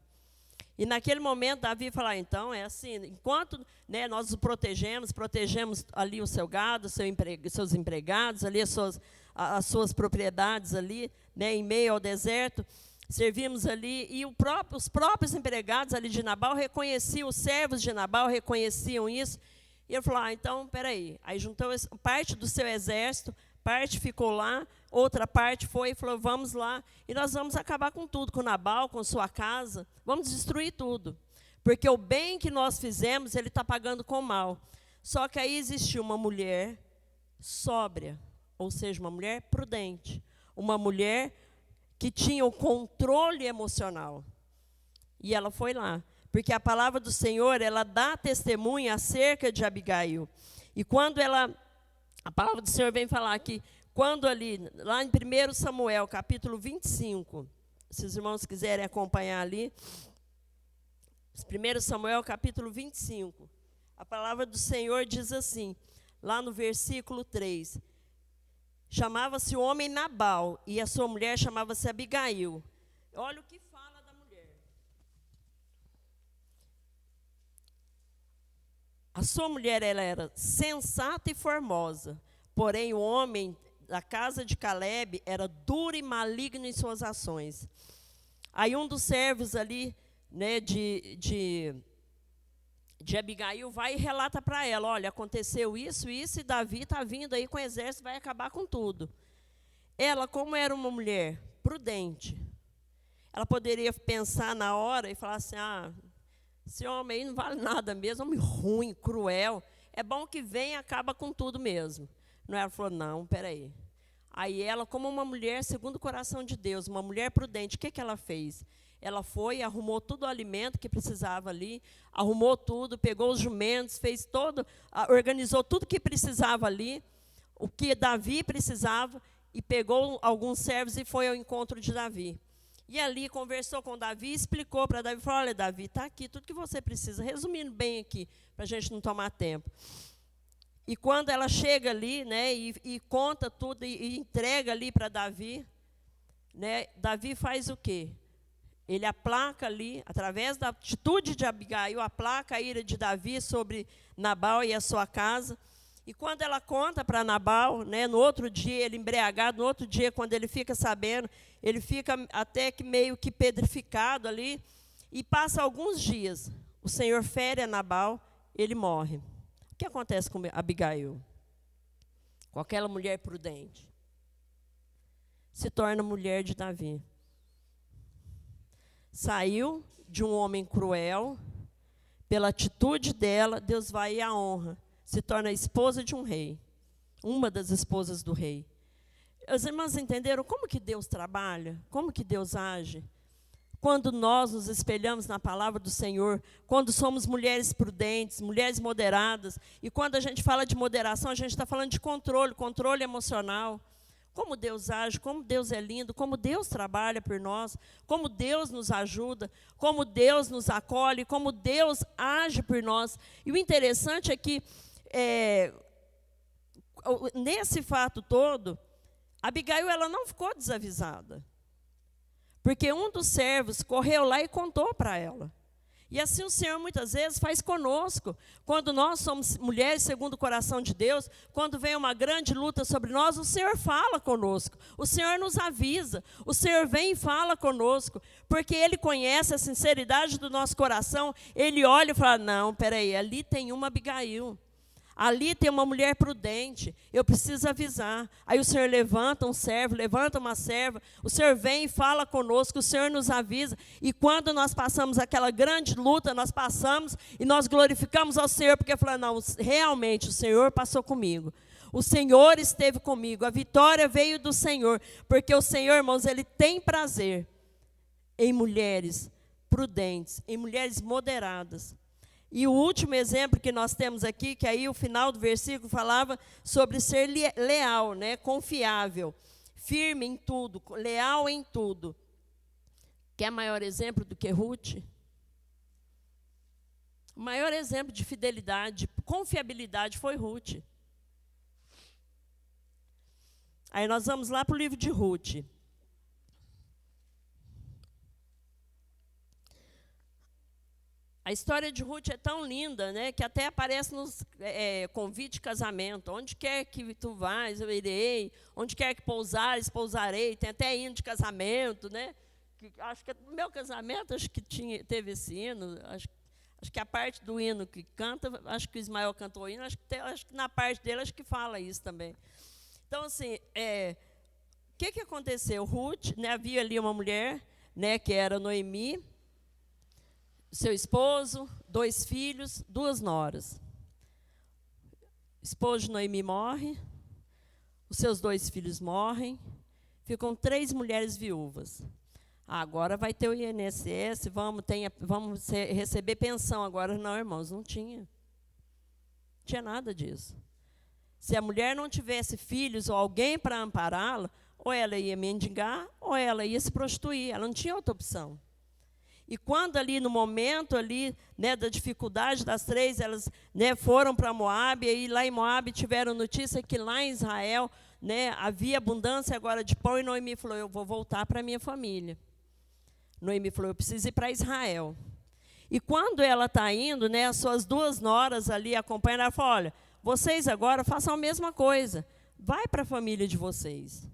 E naquele momento, Davi falou, então, é assim, enquanto, né, nós o protegemos ali o seu gado, seus empregados, ali as suas propriedades ali, né, em meio ao deserto, servimos ali, e os próprios empregados ali de Nabal reconheciam, os servos de Nabal reconheciam isso, e ele falou, então, peraí, aí juntou parte do seu exército, parte ficou lá, outra parte foi e falou, vamos lá, e nós vamos acabar com tudo, com Nabal, com sua casa, vamos destruir tudo. Porque o bem que nós fizemos, ele está pagando com o mal. Só que aí existiu uma mulher sóbria, ou seja, uma mulher prudente, uma mulher que tinha o controle emocional. E ela foi lá, porque a palavra do Senhor, ela dá testemunha acerca de Abigail. E quando a palavra do Senhor vem falar que, quando ali, lá em 1 Samuel, capítulo 25, se os irmãos quiserem acompanhar ali, 1 Samuel, capítulo 25, a palavra do Senhor diz assim, lá no versículo 3, chamava-se o homem Nabal, e a sua mulher chamava-se Abigail. Olha o que fala da mulher. A sua mulher, ela era sensata e formosa, porém o homem da casa de Caleb era duro e maligno em suas ações. Aí um dos servos ali, né, de Abigail vai e relata para ela, olha, aconteceu isso, e Davi está vindo aí com o exército, vai acabar com tudo. Ela, como era uma mulher prudente, ela poderia pensar na hora e falar assim, esse homem aí não vale nada mesmo, homem ruim, cruel, é bom que vem e acaba com tudo mesmo. Não, ela falou, não, peraí. Aí ela, como uma mulher segundo o coração de Deus, uma mulher prudente, o que ela fez? Ela foi, arrumou todo o alimento que precisava ali, arrumou tudo, pegou os jumentos, organizou tudo que precisava ali, o que Davi precisava, e pegou alguns servos e foi ao encontro de Davi. E ali conversou com Davi, explicou para Davi, falou, olha, Davi, está aqui tudo que você precisa, resumindo bem aqui, para a gente não tomar tempo. E quando ela chega ali, né, e conta tudo, e entrega ali para Davi, né, Davi faz o quê? Ele aplaca ali, através da atitude de Abigail, aplaca a ira de Davi sobre Nabal e a sua casa. E quando ela conta para Nabal, né, no outro dia, ele embriagado, no outro dia, quando ele fica sabendo, ele fica até que meio que pedrificado ali, e passa alguns dias, o Senhor fere a Nabal, ele morre. O que acontece com Abigail? Com aquela mulher prudente? Se torna mulher de Davi. Saiu de um homem cruel, pela atitude dela, Deus vai e a honra. Se torna a esposa de um rei, uma das esposas do rei. As irmãs entenderam como que Deus trabalha? Como que Deus age? Quando nós nos espelhamos na palavra do Senhor, quando somos mulheres prudentes, mulheres moderadas, e quando a gente fala de moderação, a gente está falando de controle emocional. Como Deus age, como Deus é lindo, como Deus trabalha por nós, como Deus nos ajuda, como Deus nos acolhe, como Deus age por nós. E o interessante é que, nesse fato todo, Abigail ela não ficou desavisada. Porque um dos servos correu lá e contou para ela. E assim o Senhor muitas vezes faz conosco. Quando nós somos mulheres segundo o coração de Deus, quando vem uma grande luta sobre nós, o Senhor fala conosco. O Senhor nos avisa. O Senhor vem e fala conosco. Porque Ele conhece a sinceridade do nosso coração. Ele olha e fala, não, peraí, ali tem uma Abigail. Ali tem uma mulher prudente, eu preciso avisar. Aí o Senhor levanta um servo, levanta uma serva, o Senhor vem e fala conosco, o Senhor nos avisa. E quando nós passamos aquela grande luta, nós passamos e nós glorificamos ao Senhor, porque falamos, não, realmente o Senhor passou comigo. O Senhor esteve comigo, a vitória veio do Senhor, porque o Senhor, irmãos, Ele tem prazer em mulheres prudentes, em mulheres moderadas. E o último exemplo que nós temos aqui, que aí o final do versículo falava sobre ser leal, né, confiável, firme em tudo, leal em tudo. Quer maior exemplo do que Ruth? O maior exemplo de fidelidade, de confiabilidade foi Ruth. Aí nós vamos lá para o livro de Ruth. A história de Ruth é tão linda, né, que até aparece nos convite de casamento. Onde quer que tu vais, eu irei. Onde quer que pousares, pousarei. Tem até hino de casamento, né? Acho que no meu casamento acho que teve esse hino. Acho que a parte do hino que canta, acho que o Ismael cantou o hino. Acho que na parte dele acho que fala isso também. Então, assim, o que aconteceu? Ruth, né, havia ali uma mulher, né, que era Noemi, seu esposo, 2 filhos, 2 noras. O esposo de Noemi morre, os seus 2 filhos morrem, ficam 3 mulheres viúvas. Agora vai ter o INSS, vamos receber pensão agora. Não, irmãos, não tinha nada disso. Se a mulher não tivesse filhos ou alguém para ampará-la, ou ela ia mendigar, ou ela ia se prostituir. Ela não tinha outra opção. E quando ali, no momento ali, né, da dificuldade das 3, elas, né, foram para Moabe, e lá em Moabe tiveram notícia que lá em Israel, né, havia abundância agora de pão, e Noemi falou, eu vou voltar para a minha família. Noemi falou, eu preciso ir para Israel. E quando ela está indo, né, as suas 2 noras ali acompanhando, ela falou, olha, vocês agora façam a mesma coisa, vai para a família de vocês.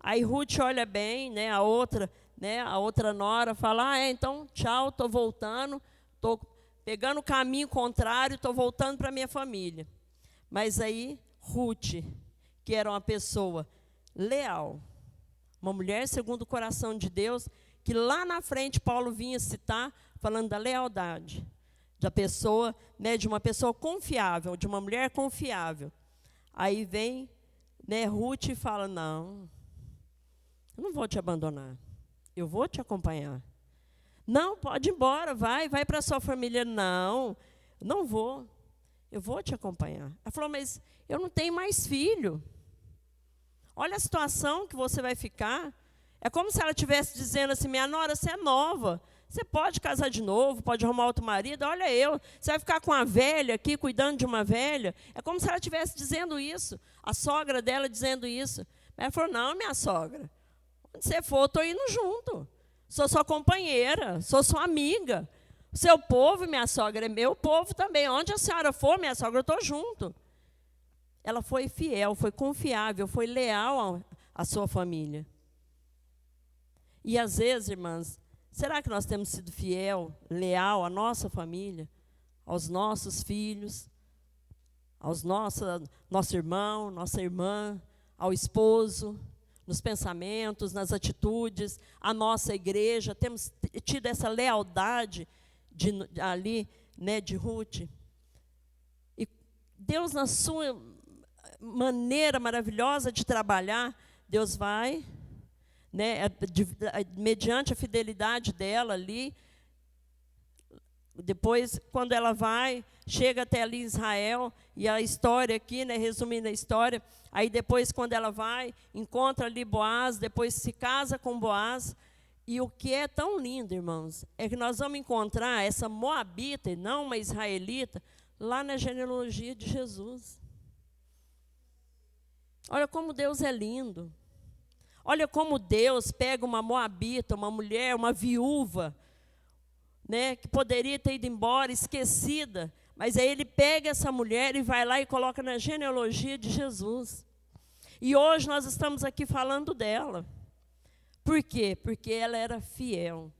Aí Ruth olha bem, né, a outra nora fala, então, tchau, estou voltando, estou pegando o caminho contrário, estou voltando para a minha família. Mas aí, Ruth, que era uma pessoa leal, uma mulher segundo o coração de Deus, que lá na frente Paulo vinha citar, falando da lealdade, da pessoa, né, de uma pessoa confiável, de uma mulher confiável. Aí vem, né, Ruth e fala, não, eu não vou te abandonar. Eu vou te acompanhar. Não, pode ir embora, vai para a sua família. Não, não vou. Eu vou te acompanhar. Ela falou, mas eu não tenho mais filho. Olha a situação que você vai ficar. É como se ela estivesse dizendo assim, minha nora, você é nova. Você pode casar de novo, pode arrumar outro marido. Olha você vai ficar com uma velha aqui, cuidando de uma velha. É como se ela estivesse dizendo isso. A sogra dela dizendo isso. Ela falou, não, minha sogra. Onde você for, eu estou indo junto. Sou sua companheira, sou sua amiga. O seu povo, minha sogra, é meu povo também. Onde a senhora for, minha sogra, eu estou junto. Ela foi fiel, foi confiável, foi leal à sua família. E às vezes, irmãs, será que nós temos sido fiel, leal à nossa família, aos nossos filhos, nosso irmão, nossa irmã, ao esposo, nos pensamentos, nas atitudes, a nossa igreja? Temos tido essa lealdade ali, né, de Ruth? E Deus, na sua maneira maravilhosa de trabalhar, Deus vai, né, mediante a fidelidade dela ali. Depois, quando ela vai, chega até ali em Israel, e a história aqui, né, resumindo a história, aí depois, quando ela vai, encontra ali Boaz, depois se casa com Boaz, e o que é tão lindo, irmãos, é que nós vamos encontrar essa moabita, e não uma israelita, lá na genealogia de Jesus. Olha como Deus é lindo. Olha como Deus pega uma moabita, uma mulher, uma viúva, né, que poderia ter ido embora, esquecida, mas aí Ele pega essa mulher e vai lá e coloca na genealogia de Jesus. E hoje nós estamos aqui falando dela. Por quê? Porque ela era fiel,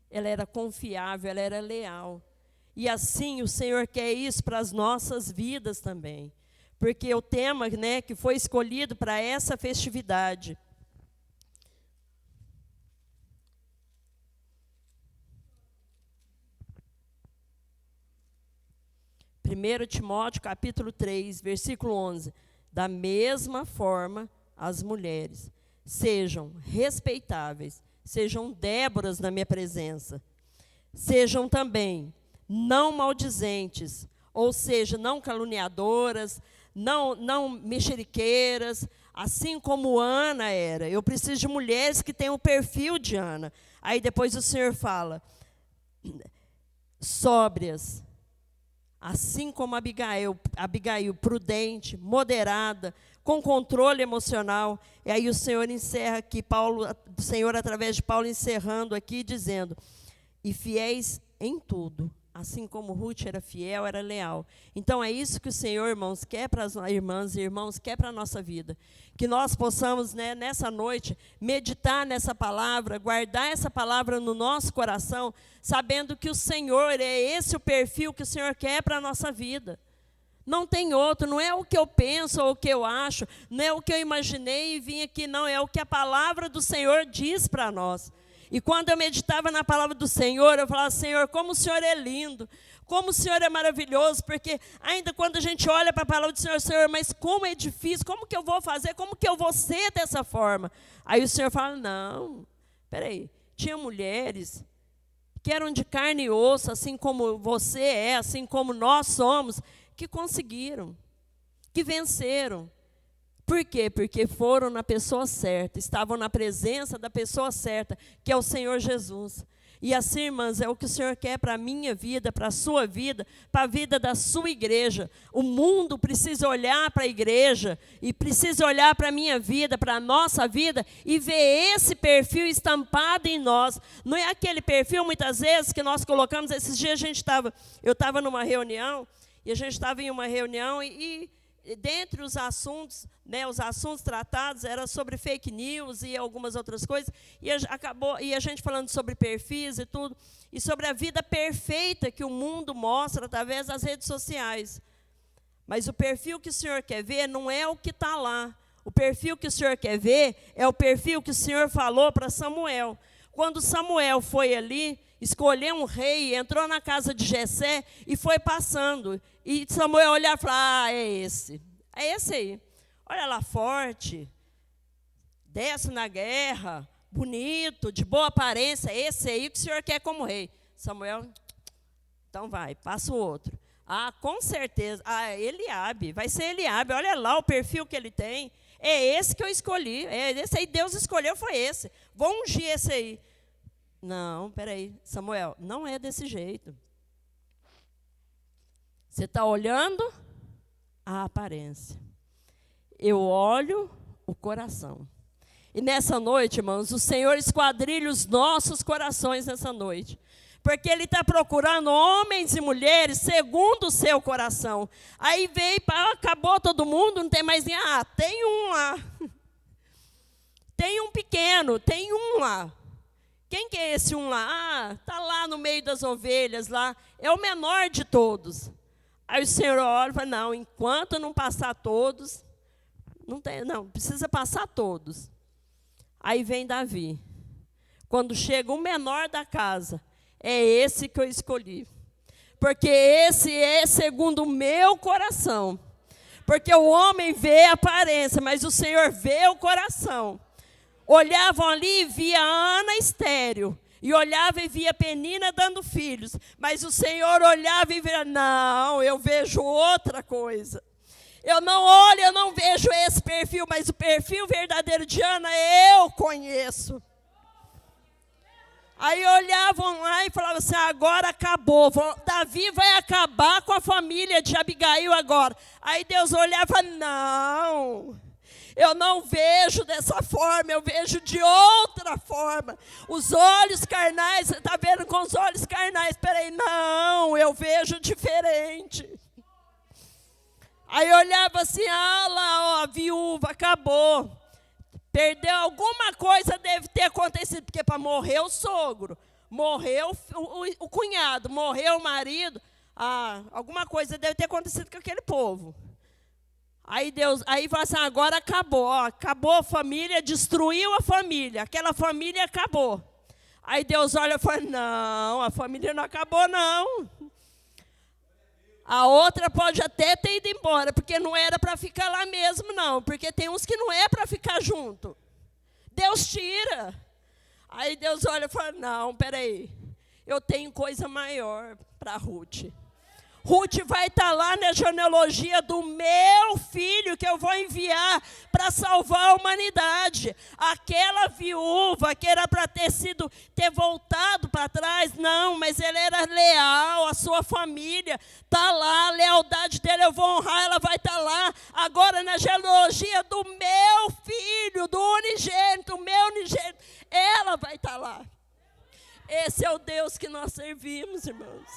ela era confiável, ela era leal. E assim o Senhor quer isso para as nossas vidas também. Porque o tema, né, que foi escolhido para essa festividade, 1 Timóteo, capítulo 3, versículo 11. Da mesma forma, as mulheres sejam respeitáveis, sejam Déboras na minha presença, sejam também não maldizentes, ou seja, não caluniadoras, não mexeriqueiras, assim como Ana era. Eu preciso de mulheres que tenham o perfil de Ana. Aí depois o Senhor fala, sóbrias, assim como Abigail, prudente, moderada, com controle emocional. E aí o Senhor encerra aqui, o Senhor através de Paulo encerrando aqui, dizendo, e fiéis em tudo. Assim como Ruth era fiel, era leal. Então, é isso que o Senhor, irmãos, quer para as irmãs e irmãos, quer para a nossa vida. Que nós possamos, né, nessa noite, meditar nessa palavra, guardar essa palavra no nosso coração, sabendo que o Senhor, é esse o perfil que o Senhor quer para a nossa vida. Não tem outro, não é o que eu penso ou o que eu acho, não é o que eu imaginei e vim aqui, não, é o que a palavra do Senhor diz para nós. E quando eu meditava na palavra do Senhor, eu falava, Senhor, como o Senhor é lindo, como o Senhor é maravilhoso, porque ainda quando a gente olha para a palavra do Senhor, Senhor, mas como é difícil, como que eu vou fazer, como que eu vou ser dessa forma? Aí o Senhor fala, não, peraí, tinha mulheres que eram de carne e osso, assim como você é, assim como nós somos, que conseguiram, que venceram. Por quê? Porque foram na pessoa certa, estavam na presença da pessoa certa, que é o Senhor Jesus. E assim, irmãs, é o que o Senhor quer para a minha vida, para a sua vida, para a vida da sua igreja. O mundo precisa olhar para a igreja e precisa olhar para a minha vida, para a nossa vida e ver esse perfil estampado em nós. Não é aquele perfil, muitas vezes, que nós colocamos. Esses dias eu estava numa reunião, e a gente estava em uma reunião e dentre os assuntos, né, os assuntos tratados era sobre fake news e algumas outras coisas, e a gente falando sobre perfis e tudo, e sobre a vida perfeita que o mundo mostra através das redes sociais. Mas o perfil que o Senhor quer ver não é o que está lá. O perfil que o Senhor quer ver é o perfil que o Senhor falou para Samuel. Quando Samuel foi ali, escolheu um rei, entrou na casa de Jessé e foi passando. E Samuel olhava e falava, é esse aí. Olha lá, forte, desce na guerra, bonito, de boa aparência, é esse aí que o Senhor quer como rei. Samuel, então vai, passa o outro. Ah, com certeza, Eliabe, vai ser Eliabe, olha lá o perfil que ele tem. É esse que eu escolhi, é esse aí, Deus escolheu, foi esse. Vou ungir esse aí. Não, peraí, Samuel, não é desse jeito. Você está olhando a aparência. Eu olho o coração. E nessa noite, irmãos, o Senhor esquadrilha os nossos corações nessa noite. Porque Ele está procurando homens e mulheres segundo o seu coração. Aí veio, acabou todo mundo, não tem mais ninguém. Ah, tem um lá. Tem um pequeno, tem um lá. Quem que é esse um lá? Ah, está lá no meio das ovelhas, lá. É o menor de todos. Aí o Senhor olha e fala, não, enquanto não passar todos, não, precisa passar todos. Aí vem Davi. Quando chega o menor da casa, é esse que eu escolhi. Porque esse é segundo o meu coração. Porque o homem vê a aparência, mas o Senhor vê o coração. Olhavam ali e via Ana estéril. E olhava e via Penina dando filhos. Mas o Senhor olhava e via, não, eu vejo outra coisa. Eu não olho, eu não vejo esse perfil, mas o perfil verdadeiro de Ana eu conheço. Aí olhavam lá e falavam assim, agora acabou. Davi vai acabar com a família de Abigail agora. Aí Deus olhava e falava, não. Eu não vejo dessa forma, eu vejo de outra forma. Os olhos carnais, você está vendo com os olhos carnais. Espera aí, não, eu vejo diferente. Aí eu olhava assim, ah lá, ó, a viúva, acabou. Perdeu alguma coisa, deve ter acontecido, porque para morrer o sogro, morreu o cunhado, morreu o marido, alguma coisa deve ter acontecido com aquele povo. Aí fala assim, agora acabou, ó, acabou a família, destruiu a família, aquela família acabou. Aí Deus olha e fala, não, a família não acabou não. A outra pode até ter ido embora, porque não era para ficar lá mesmo não, porque tem uns que não é para ficar junto. Deus tira. Aí Deus olha e fala, não, peraí, eu tenho coisa maior para Ruth. Ruth vai estar lá na genealogia do meu filho que eu vou enviar para salvar a humanidade. Aquela viúva que era para ter voltado para trás, não, mas ele era leal, a sua família está lá, a lealdade dele eu vou honrar, ela vai estar lá. Agora na genealogia do meu filho, do unigênito, meu unigênito, ela vai estar lá. Esse é o Deus que nós servimos, irmãos.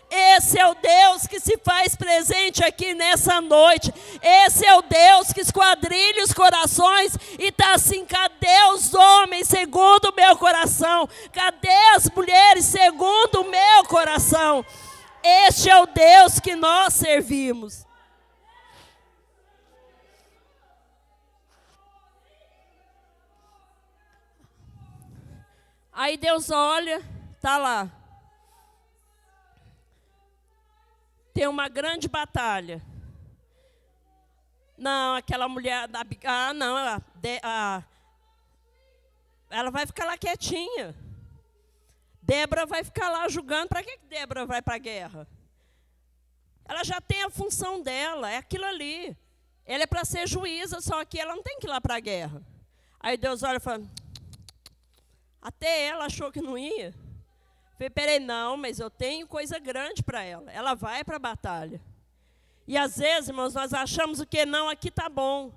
Esse é o Deus que se faz presente aqui nessa noite. Esse é o Deus que esquadrilha os corações e está assim: cadê os homens segundo o meu coração? Cadê as mulheres segundo o meu coração? Este é o Deus que nós servimos. Aí Deus olha, está lá. Tem uma grande batalha. Não, aquela mulher, não, ela vai ficar lá quietinha. Débora vai ficar lá julgando. Para que Débora vai para a guerra? Ela já tem a função dela, é aquilo ali. Ela é para ser juíza, só que ela não tem que ir lá para a guerra. Aí Deus olha e fala, até ela achou que não ia. Falei, peraí, não, mas eu tenho coisa grande para ela. Ela vai para a batalha. E às vezes, irmãos, nós achamos o que? Não, aqui está bom.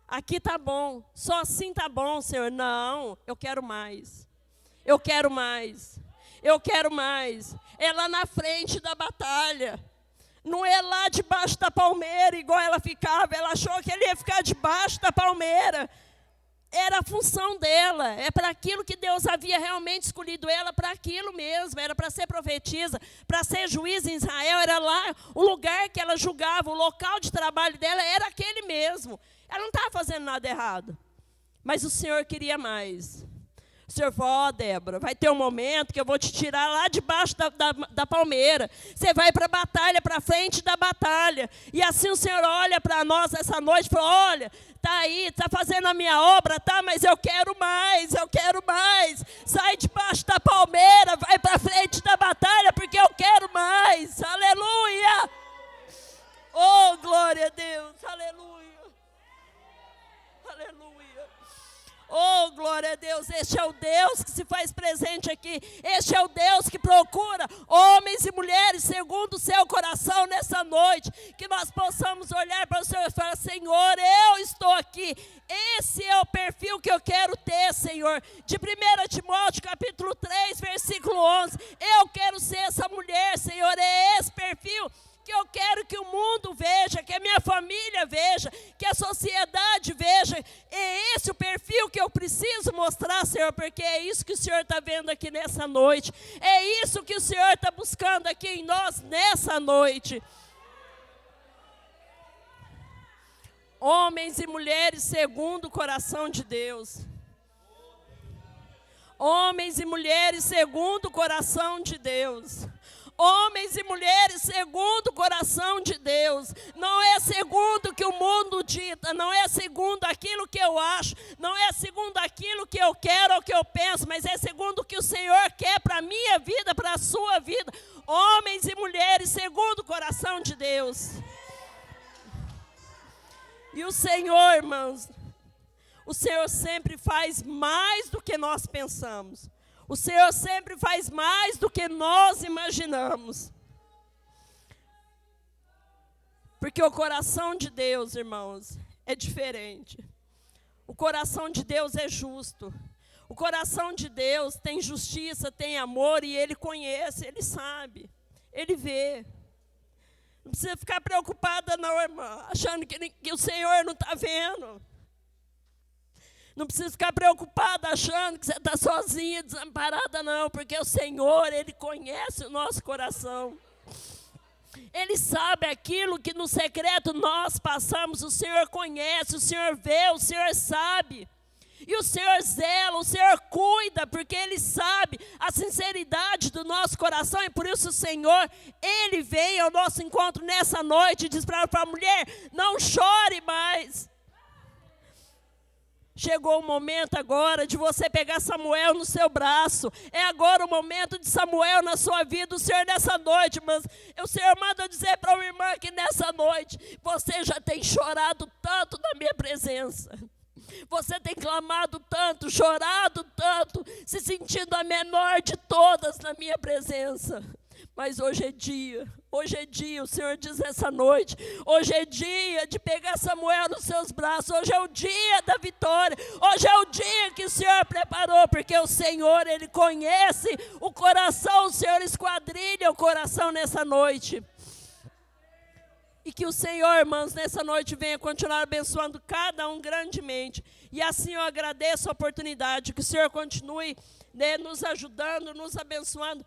Aqui está bom. Só assim está bom, Senhor. Não, eu quero mais. Eu quero mais. Eu quero mais. É lá na frente da batalha. Não é lá debaixo da palmeira, igual ela ficava. Ela achou que ele ia ficar debaixo da palmeira. Era a função dela, é para aquilo que Deus havia realmente escolhido ela, para aquilo mesmo, era para ser profetisa, para ser juiz em Israel, era lá o lugar que ela julgava, o local de trabalho dela era aquele mesmo. Ela não estava fazendo nada errado, mas o Senhor queria mais. O Senhor falou, Débora, vai ter um momento que eu vou te tirar lá debaixo da palmeira. Você vai para a batalha, para frente da batalha. E assim o Senhor olha para nós essa noite e fala, olha, está aí, está fazendo a minha obra, tá? Mas eu quero mais, eu quero mais. Sai debaixo da palmeira, vai para frente da batalha, porque eu quero mais. Aleluia! Oh, glória a Deus, aleluia! Aleluia! Oh, glória a Deus, este é o Deus que se faz presente aqui. Este é o Deus que procura homens e mulheres segundo o seu coração nessa noite. Que nós possamos olhar para o Senhor e falar, Senhor, eu estou aqui. Esse é o perfil que eu quero ter, Senhor. De 1 Timóteo capítulo 3, versículo 11. Eu quero ser essa mulher, Senhor, é esse perfil que eu quero que o mundo veja, que a minha família veja, que a sociedade veja. É esse o perfil que eu preciso mostrar, Senhor, porque é isso que o Senhor está vendo aqui nessa noite. É isso que o Senhor está buscando aqui em nós nessa noite. Homens e mulheres segundo o coração de Deus. Homens e mulheres segundo o coração de Deus. Homens e mulheres segundo o coração de Deus. Não é segundo o que o mundo dita, não é segundo aquilo que eu acho, não é segundo aquilo que eu quero ou que eu penso, mas é segundo o que o Senhor quer para a minha vida, para a sua vida. Homens e mulheres segundo o coração de Deus. E o Senhor, irmãos, o Senhor sempre faz mais do que nós pensamos. O Senhor sempre faz mais do que nós imaginamos. Porque o coração de Deus, irmãos, é diferente. O coração de Deus é justo. O coração de Deus tem justiça, tem amor, e Ele conhece, Ele sabe, Ele vê. Não precisa ficar preocupada não, irmã, achando que o Senhor não está vendo. Não precisa ficar preocupada achando que você está sozinha, desamparada, não. Porque o Senhor, Ele conhece o nosso coração. Ele sabe aquilo que no secreto nós passamos. O Senhor conhece, o Senhor vê, o Senhor sabe. E o Senhor zela, o Senhor cuida, porque Ele sabe a sinceridade do nosso coração. E por isso o Senhor, Ele vem ao nosso encontro nessa noite e diz para a mulher, não chore mais. Chegou o momento agora de você pegar Samuel no seu braço. É agora o momento de Samuel na sua vida. O Senhor nessa noite, mas o Senhor manda dizer para uma irmã que nessa noite você já tem chorado tanto na minha presença. Você tem clamado tanto, chorado tanto, se sentindo a menor de todas na minha presença. Mas hoje é dia, o Senhor diz essa noite, hoje é dia de pegar Samuel nos seus braços, hoje é o dia da vitória, hoje é o dia que o Senhor preparou, porque o Senhor, Ele conhece o coração, o Senhor esquadrilha o coração nessa noite. E que o Senhor, irmãos, nessa noite venha continuar abençoando cada um grandemente. E assim eu agradeço a oportunidade, que o Senhor continue, né, nos ajudando, nos abençoando,